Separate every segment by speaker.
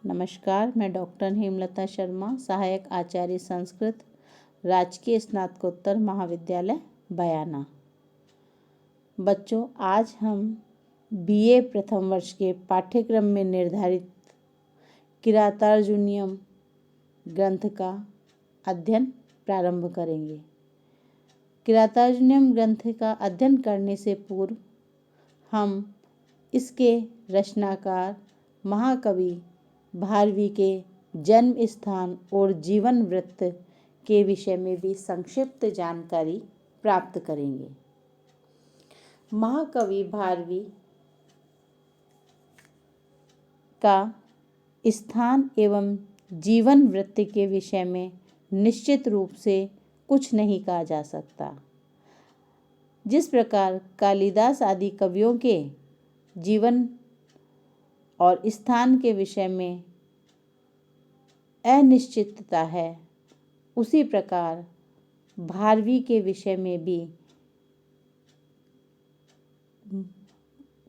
Speaker 1: नमस्कार, मैं डॉक्टर हेमलता शर्मा, सहायक आचार्य संस्कृत, राजकीय स्नातकोत्तर महाविद्यालय बयाना। बच्चों, आज हम बीए प्रथम वर्ष के पाठ्यक्रम में निर्धारित किरातार्जुनीयम ग्रंथ का अध्ययन प्रारंभ करेंगे। किरातार्जुनीयम ग्रंथ का अध्ययन करने से पूर्व हम इसके रचनाकार महाकवि भारवी के जन्म स्थान और जीवन वृत्त के विषय में भी संक्षिप्त जानकारी प्राप्त करेंगे। महाकवि भारवी का स्थान एवं जीवन वृत्त के विषय में निश्चित रूप से कुछ नहीं कहा जा सकता। जिस प्रकार कालिदास आदि कवियों के जीवन और स्थान के विषय में अनिश्चितता है, उसी प्रकार भारवी के विषय में भी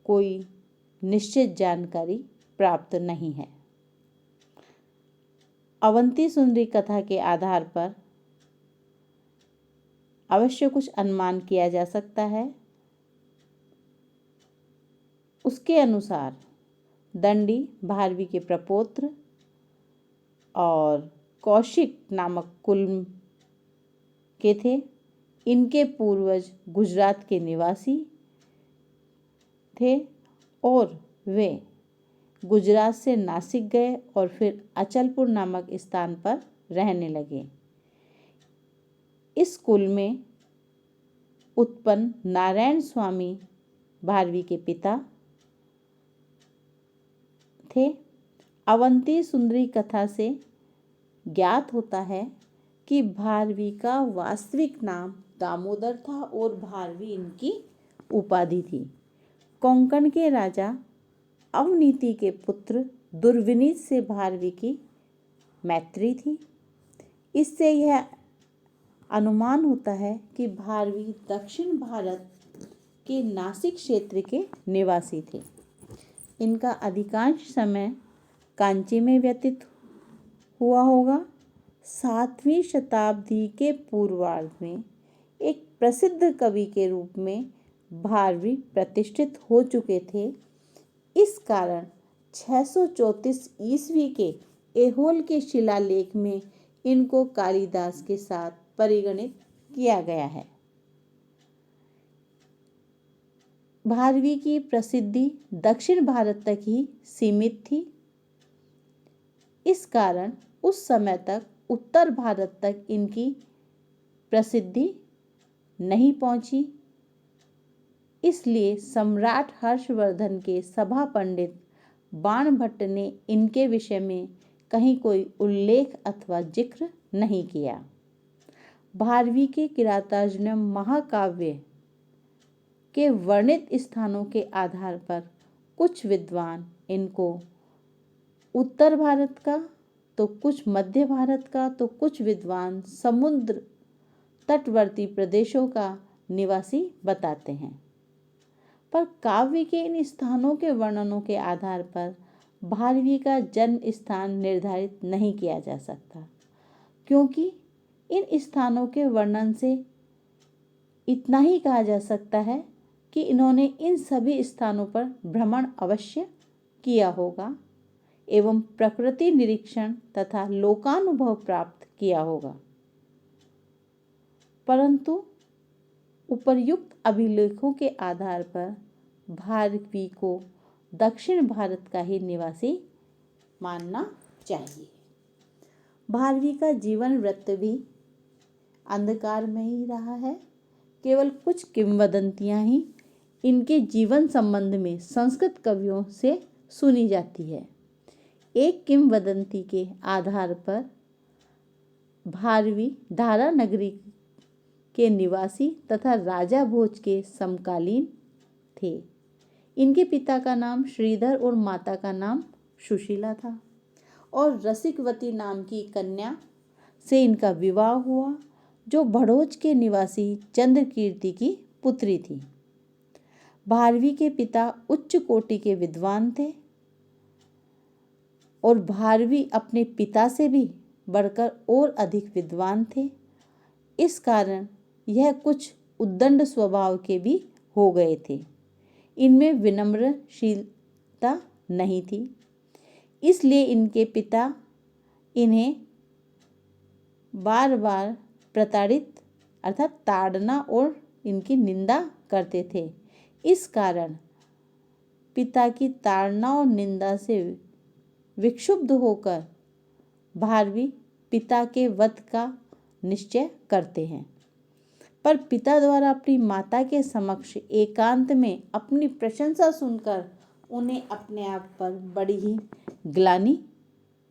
Speaker 1: कोई निश्चित जानकारी प्राप्त नहीं है। अवंती सुंदरी कथा के आधार पर अवश्य कुछ अनुमान किया जा सकता है। उसके अनुसार दंडी भारवी के प्रपौत्र और कौशिक नामक कुल के थे। इनके पूर्वज गुजरात के निवासी थे और वे गुजरात से नासिक गए और फिर अचलपुर नामक स्थान पर रहने लगे। इस कुल में उत्पन्न नारायण स्वामी भारवी के पिता थे। अवंती सुंदरी कथा से ज्ञात होता है कि भारवी का वास्तविक नाम दामोदर था और भारवी इनकी उपाधि थी। कोंकण के राजा अवनीति के पुत्र दुर्विनीत से भारवी की मैत्री थी। इससे यह अनुमान होता है कि भारवी दक्षिण भारत के नासिक क्षेत्र के निवासी थे। इनका अधिकांश समय कांची में व्यतीत हुआ होगा। 7वीं शताब्दी के पूर्वार्ध में एक प्रसिद्ध कवि के रूप में भारवी प्रतिष्ठित हो चुके थे। इस कारण 634 ईस्वी के ऐहोल के शिलालेख में इनको कालिदास के साथ परिगणित किया गया है। भारवी की प्रसिद्धि दक्षिण भारत तक ही सीमित थी। इस कारण उस समय तक उत्तर भारत तक इनकी प्रसिद्धि नहीं पहुंची। इसलिए सम्राट हर्षवर्धन के सभा पंडित बाणभट्ट ने इनके विषय में कहीं कोई उल्लेख अथवा जिक्र नहीं किया। भारवी के किरातार्जुनीयम महाकाव्य के वर्णित स्थानों के आधार पर कुछ विद्वान इनको उत्तर भारत का, तो कुछ मध्य भारत का, तो कुछ विद्वान समुद्र तटवर्ती प्रदेशों का निवासी बताते हैं। पर काव्य के इन स्थानों के वर्णनों के आधार पर भारवी का जन्म स्थान निर्धारित नहीं किया जा सकता, क्योंकि इन स्थानों के वर्णन से इतना ही कहा जा सकता है कि इन्होंने इन सभी स्थानों पर भ्रमण अवश्य किया होगा एवं प्रकृति निरीक्षण तथा लोकानुभव प्राप्त किया होगा। परंतु उपर्युक्त अभिलेखों के आधार पर भारवी को दक्षिण भारत का ही निवासी मानना चाहिए। भारवी का जीवन वृत्त भी अंधकार में ही रहा है। केवल कुछ किंवदंतियां ही इनके जीवन संबंध में संस्कृत कवियों से सुनी जाती है। एक किंवदंती के आधार पर भारवी धारा नगरी के निवासी तथा राजा भोज के समकालीन थे। इनके पिता का नाम श्रीधर और माता का नाम सुशीला था और रसिकवती नाम की कन्या से इनका विवाह हुआ, जो भड़ोच के निवासी चंद्रकीर्ति की पुत्री थी। भारवी के पिता उच्च कोटि के विद्वान थे। और भारवी अपने पिता से भी बढ़कर और अधिक विद्वान थे। इस कारण यह कुछ उद्दंड स्वभाव के भी हो गए थे। इनमें विनम्रशीलता नहीं थी, इसलिए इनके पिता इन्हें बार बार प्रताड़ित अर्थात ताड़ना और इनकी निंदा करते थे। इस कारण पिता की ताड़ना और निंदा से विक्षुब्ध होकर भारवी पिता के वध का निश्चय करते हैं, पर पिता द्वारा अपनी माता के समक्ष एकांत में अपनी प्रशंसा सुनकर उन्हें अपने आप पर बड़ी ही ग्लानि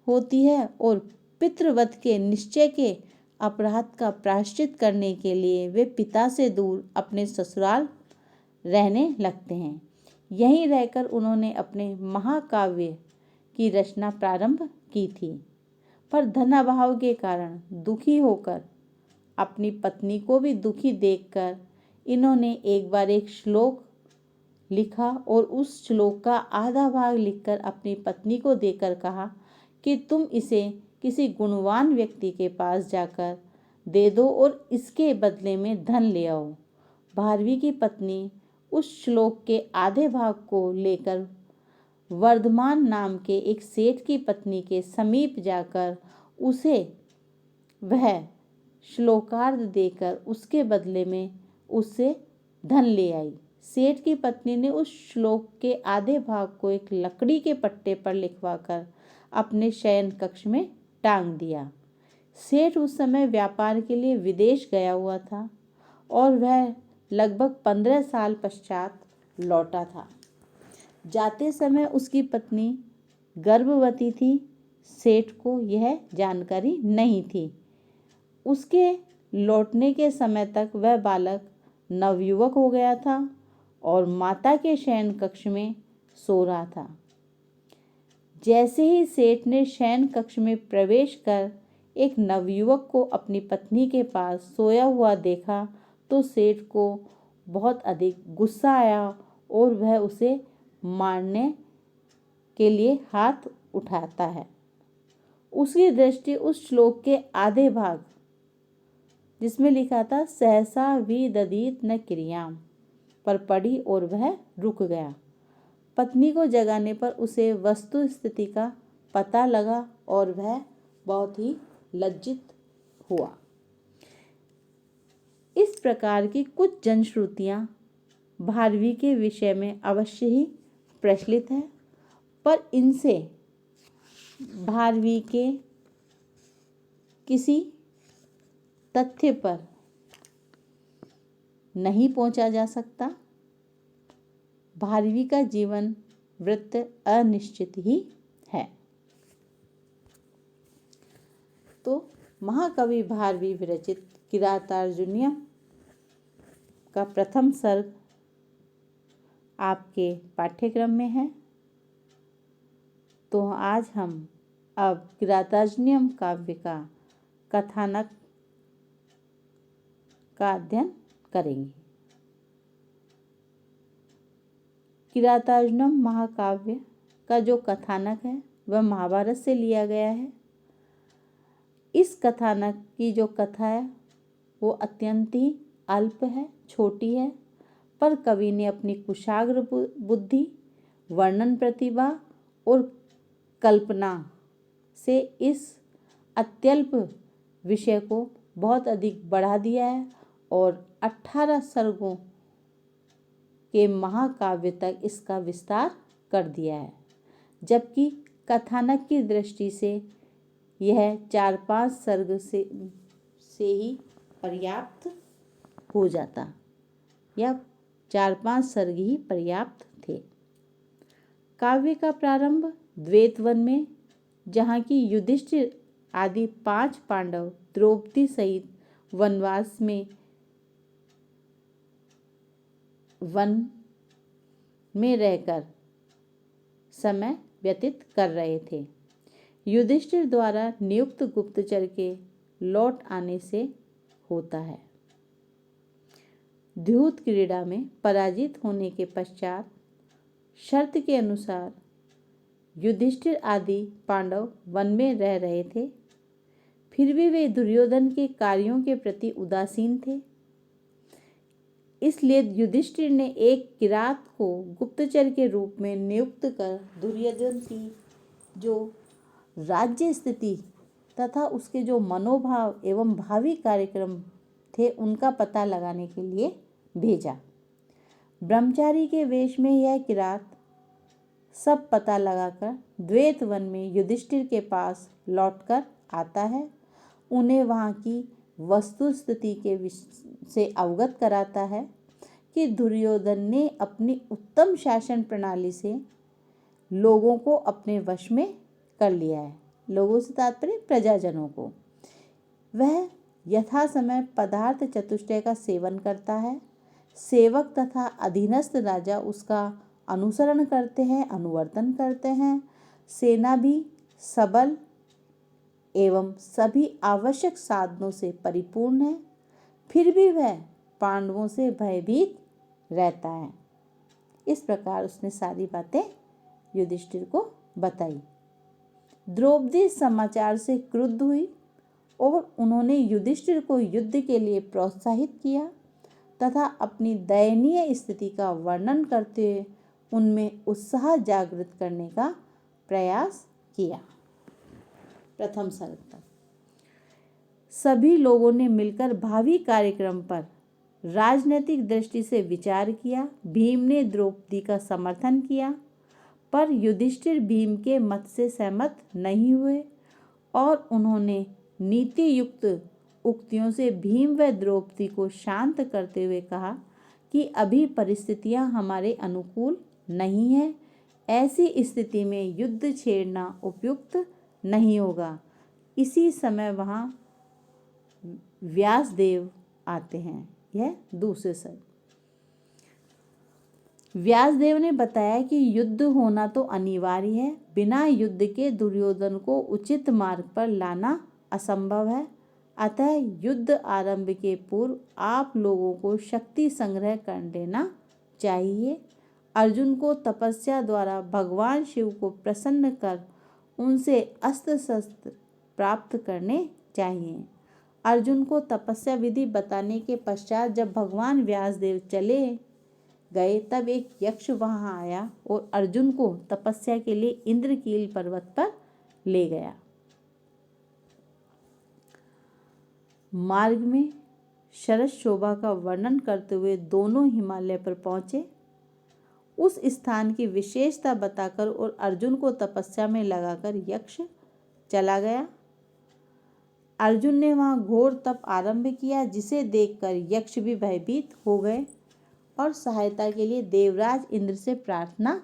Speaker 1: होती है और पितृवध के निश्चय के अपराध का प्रायश्चित करने के लिए वे पिता से दूर अपने ससुराल रहने लगते हैं। यहीं रहकर उन्होंने अपने महाकाव्य की रचना प्रारंभ की थी, पर धनाभाव के कारण दुखी होकर अपनी पत्नी को भी दुखी देखकर इन्होंने एक बार एक श्लोक लिखा और उस श्लोक का आधा भाग लिखकर अपनी पत्नी को देकर कहा कि तुम इसे किसी गुणवान व्यक्ति के पास जाकर दे दो और इसके बदले में धन ले आओ। भारवी की पत्नी उस श्लोक के आधे भाग को लेकर वर्धमान नाम के एक सेठ की पत्नी के समीप जाकर उसे वह श्लोकार्ध देकर उसके बदले में उससे धन ले आई। सेठ की पत्नी ने उस श्लोक के आधे भाग को एक लकड़ी के पट्टे पर लिखवाकर अपने शयन कक्ष में टांग दिया। सेठ उस समय व्यापार के लिए विदेश गया हुआ था और वह लगभग 15 साल पश्चात लौटा था। जाते समय उसकी पत्नी गर्भवती थी। सेठ को यह जानकारी नहीं थी। उसके लौटने के समय तक वह बालक नवयुवक हो गया था और माता के शयन कक्ष में सो रहा था। जैसे ही सेठ ने शयन कक्ष में प्रवेश कर एक नवयुवक को अपनी पत्नी के पास सोया हुआ देखा तो सेठ को बहुत अधिक गुस्सा आया और वह उसे मारने के लिए हाथ उठाता है। उसकी दृष्टि उस श्लोक के आधे भाग जिसमें लिखा था सहसा विदधीत न क्रियाम पर पड़ी और वह रुक गया। पत्नी को जगाने पर उसे वस्तु स्थिति का पता लगा और वह बहुत ही लज्जित हुआ। इस प्रकार की कुछ जनश्रुतियाँ भारवी के विषय में अवश्य ही प्रचलित है, पर इनसे भारवी के किसी तथ्य पर नहीं पहुंचा जा सकता। भारवी का जीवन वृत्त अनिश्चित ही है। तो महाकवि भारवी विरचित किरातार्जुनीयम का प्रथम सर्ग आपके पाठ्यक्रम में है। तो आज हम अब किरातार्जुनीयम काव्य का कथानक का अध्ययन करेंगे। किरातार्जुनीयम महाकाव्य का जो कथानक है वह महाभारत से लिया गया है। इस कथानक की जो कथा है वो अत्यंत ही अल्प है, छोटी है, पर कवि ने अपनी कुशाग्र बुद्धि, वर्णन प्रतिभा और कल्पना से इस अत्यल्प विषय को बहुत अधिक बढ़ा दिया है और 18 सर्गों के महाकाव्य तक इसका विस्तार कर दिया है। जबकि कथानक की दृष्टि से यह 4-5 सर्ग से ही पर्याप्त हो जाता या 4-5 सर्ग ही पर्याप्त थे। काव्य का प्रारंभ द्वैतवन में, जहाँ की युधिष्ठिर आदि 5 पांडव द्रौपदी सहित वनवास में वन में रहकर समय व्यतीत कर रहे थे। युधिष्ठिर द्वारा नियुक्त गुप्तचर के लौट आने से होता है। द्यूत क्रीड़ा में पराजित होने के पश्चात शर्त के अनुसार युधिष्ठिर आदि पांडव वन में रह रहे थे, फिर भी वे दुर्योधन के कार्यों के प्रति उदासीन थे। इसलिए युधिष्ठिर ने एक किरात को गुप्तचर के रूप में नियुक्त कर दुर्योधन की जो राज्य स्थिति तथा उसके जो मनोभाव एवं भावी कार्यक्रम थे उनका पता लगाने के लिए भेजा। ब्रह्मचारी के वेश में यह किरात सब पता लगाकर द्वैत वन में युधिष्ठिर के पास लौटकर आता है, उन्हें वहाँ की वस्तु स्थिति के से अवगत कराता है कि दुर्योधन ने अपनी उत्तम शासन प्रणाली से लोगों को अपने वश में कर लिया है। लोगों से तात्पर्य प्रजाजनों को। वह यथा समय पदार्थ चतुष्टय का सेवन करता है, सेवक तथा अधीनस्थ राजा उसका अनुसरण करते हैं, अनुवर्तन करते हैं। सेना भी सबल एवं सभी आवश्यक साधनों से परिपूर्ण है, फिर भी वह पांडवों से भयभीत रहता है। इस प्रकार उसने सारी बातें युधिष्ठिर को बताई। द्रौपदी समाचार से क्रुद्ध हुई और उन्होंने युधिष्ठिर को युद्ध के लिए प्रोत्साहित किया तथा अपनी दयनीय स्थिति का वर्णन करते हुए उनमें उत्साह जागृत करने का प्रयास किया। प्रथम सर्ग तक सभी लोगों ने मिलकर भावी कार्यक्रम पर राजनीतिक दृष्टि से विचार किया। भीम ने द्रौपदी का समर्थन किया, पर युधिष्ठिर भीम के मत से सहमत नहीं हुए और उन्होंने नीति युक्त उक्तियों से भीम व द्रौपदी को शांत करते हुए कहा कि अभी परिस्थितियां हमारे अनुकूल नहीं है, ऐसी स्थिति में युद्ध छेड़ना उपयुक्त नहीं होगा। इसी समय वहाँ व्यासदेव आते हैं। यह दूसरे सर्ग। व्यासदेव ने बताया कि युद्ध होना तो अनिवार्य है, बिना युद्ध के दुर्योधन को उचित मार्ग पर लाना असंभव है। अतः युद्ध आरंभ के पूर्व आप लोगों को शक्ति संग्रह कर लेना चाहिए। अर्जुन को तपस्या द्वारा भगवान शिव को प्रसन्न कर उनसे अस्त्र शस्त्र प्राप्त करने चाहिए। अर्जुन को तपस्या विधि बताने के पश्चात जब भगवान व्यासदेव चले गए तब एक यक्ष वहां आया और अर्जुन को तपस्या के लिए इंद्रकील पर्वत पर ले गया। मार्ग में शरद शोभा का वर्णन करते हुए दोनों हिमालय पर पहुंचे। उस स्थान की विशेषता बताकर और अर्जुन को तपस्या में लगाकर यक्ष चला गया। अर्जुन ने वहां घोर तप आरंभ किया, जिसे देखकर यक्ष भी भयभीत हो गए और सहायता के लिए देवराज इंद्र से प्रार्थना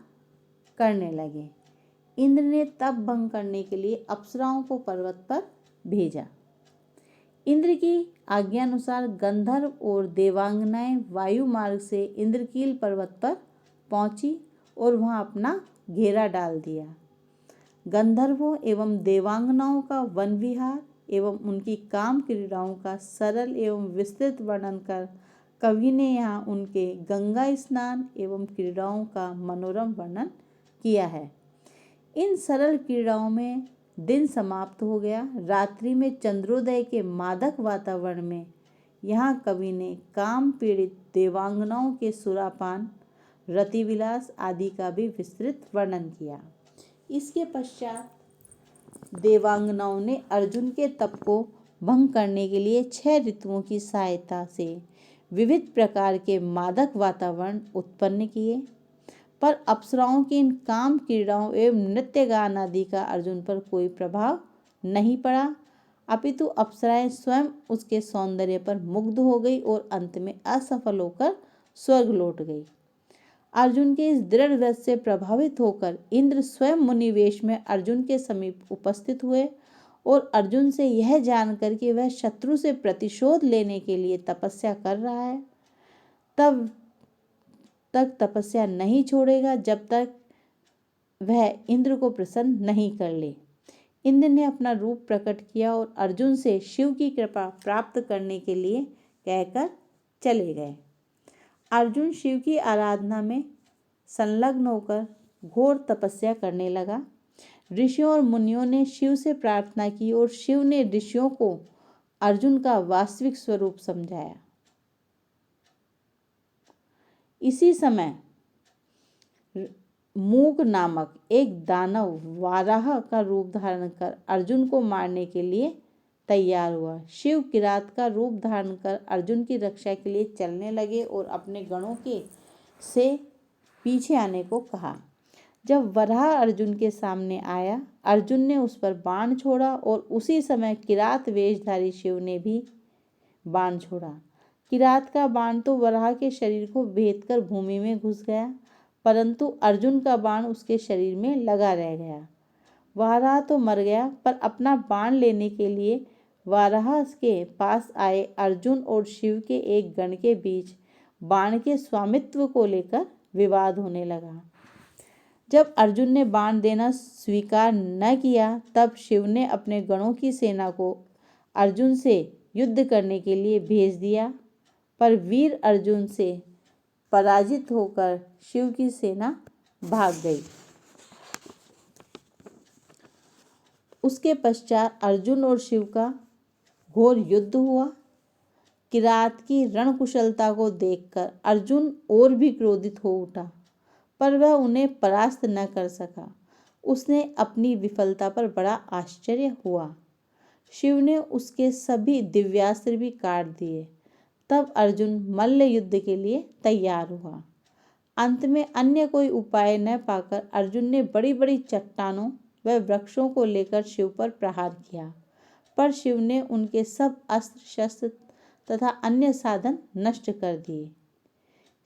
Speaker 1: करने लगे। इंद्र ने तप भंग करने के लिए अप्सराओं को पर्वत पर भेजा। इंद्र की आज्ञानुसार गंधर्व और देवांगनाएं वायु मार्ग से इंद्रकील पर्वत पर पहुंची और वहां अपना घेरा डाल दिया। गंधर्वों एवं देवांगनाओं का वन विहार एवं उनकी काम क्रीड़ाओं का सरल एवं विस्तृत वर्णन कर कवि ने यहाँ उनके गंगा स्नान एवं क्रीड़ाओं का मनोरम वर्णन किया है। इन सरल क्रीड़ाओं में दिन समाप्त हो गया। रात्रि में चंद्रोदय के मादक वातावरण में यहाँ कवि ने काम पीड़ित देवांगनाओं के सुरापान, रतिविलास आदि का भी विस्तृत वर्णन किया। इसके पश्चात देवांगनाओं ने अर्जुन के तप को भंग करने के लिए 6 ऋतुओं की सहायता से विविध प्रकार के मादक वातावरण उत्पन्न किए, पर अप्सराओं की इन काम क्रीड़ाओं एवं नृत्य गान आदि का अर्जुन पर कोई प्रभाव नहीं पड़ा, अपितु अप्सराएं स्वयं उसके सौंदर्य पर मुग्ध हो गई और अंत में असफल होकर स्वर्ग लौट गई। अर्जुन के इस दृढ़ व्रत से प्रभावित होकर इंद्र स्वयं मुनिवेश में अर्जुन के समीप उपस्थित हुए और अर्जुन से यह जानकर कि वह शत्रु से प्रतिशोध लेने के लिए तपस्या कर रहा है, तब तक तपस्या नहीं छोड़ेगा जब तक वह इंद्र को प्रसन्न नहीं कर ले। इंद्र ने अपना रूप प्रकट किया और अर्जुन से शिव की कृपा प्राप्त करने के लिए कहकर चले गए। अर्जुन शिव की आराधना में संलग्न होकर घोर तपस्या करने लगा। ऋषियों और मुनियों ने शिव से प्रार्थना की और शिव ने ऋषियों को अर्जुन का वास्तविक स्वरूप समझाया। इसी समय मूक नामक एक दानव वाराह का रूप धारण कर अर्जुन को मारने के लिए तैयार हुआ। शिव किरात का रूप धारण कर अर्जुन की रक्षा के लिए चलने लगे और अपने गणों के से पीछे आने को कहा। जब वराह अर्जुन के सामने आया, अर्जुन ने उस पर बाण छोड़ा और उसी समय किरात वेशधारी शिव ने भी बाण छोड़ा। किरात का बाण तो वराह के शरीर को भेदकर भूमि में घुस गया, परंतु अर्जुन का बाण उसके शरीर में लगा रह गया। वराह तो मर गया, पर अपना बाण लेने के लिए वराह के पास आए अर्जुन और शिव के एक गण के बीच बाण के स्वामित्व को लेकर विवाद होने लगा। जब अर्जुन ने बाण देना स्वीकार न किया, तब शिव ने अपने गणों की सेना को अर्जुन से युद्ध करने के लिए भेज दिया, पर वीर अर्जुन से पराजित होकर शिव की सेना भाग गई। उसके पश्चात अर्जुन और शिव का घोर युद्ध हुआ। किरात की रणकुशलता को देखकर अर्जुन और भी क्रोधित हो उठा, पर वह उन्हें परास्त न कर सका। उसने अपनी विफलता पर बड़ा आश्चर्य हुआ। शिव ने उसके सभी दिव्यास्त्र भी काट दिए। तब अर्जुन मल्ल युद्ध के लिए तैयार हुआ। अंत में अन्य कोई उपाय न पाकर अर्जुन ने बड़ी बड़ी चट्टानों व वृक्षों को लेकर शिव पर प्रहार किया, पर शिव ने उनके सब अस्त्र शस्त्र तथा अन्य साधन नष्ट कर दिए।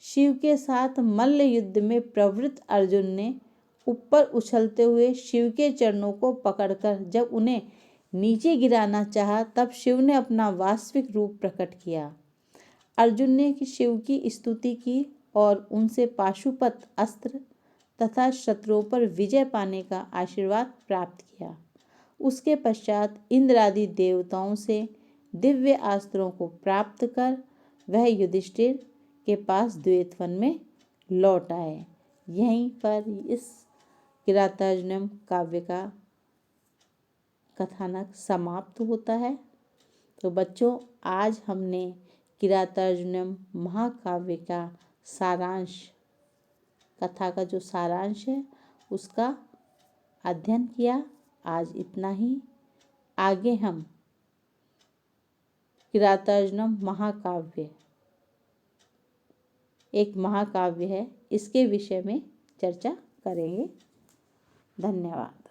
Speaker 1: शिव के साथ मल्ल युद्ध में प्रवृत्त अर्जुन ने ऊपर उछलते हुए शिव के चरणों को पकड़कर जब उन्हें नीचे गिराना चाहा, तब शिव ने अपना वास्तविक रूप प्रकट किया। अर्जुन ने शिव की स्तुति की और उनसे पाशुपत अस्त्र तथा शत्रुओं पर विजय पाने का आशीर्वाद प्राप्त किया। उसके पश्चात इंद्र आदि देवताओं से दिव्य अस्त्रों को प्राप्त कर वह युधिष्ठिर के पास द्वैतवन में लौट आए। यहीं पर इस किरातार्जुनीयम काव्य का कथानक समाप्त होता है। तो बच्चों, आज हमने किरातार्जुनीयम महाकाव्य का सारांश, कथा का जो सारांश है उसका अध्ययन किया। आज इतना ही। आगे हम किरातार्जुनीयम महाकाव्य, एक महाकाव्य है, इसके विषय में चर्चा करेंगे। धन्यवाद।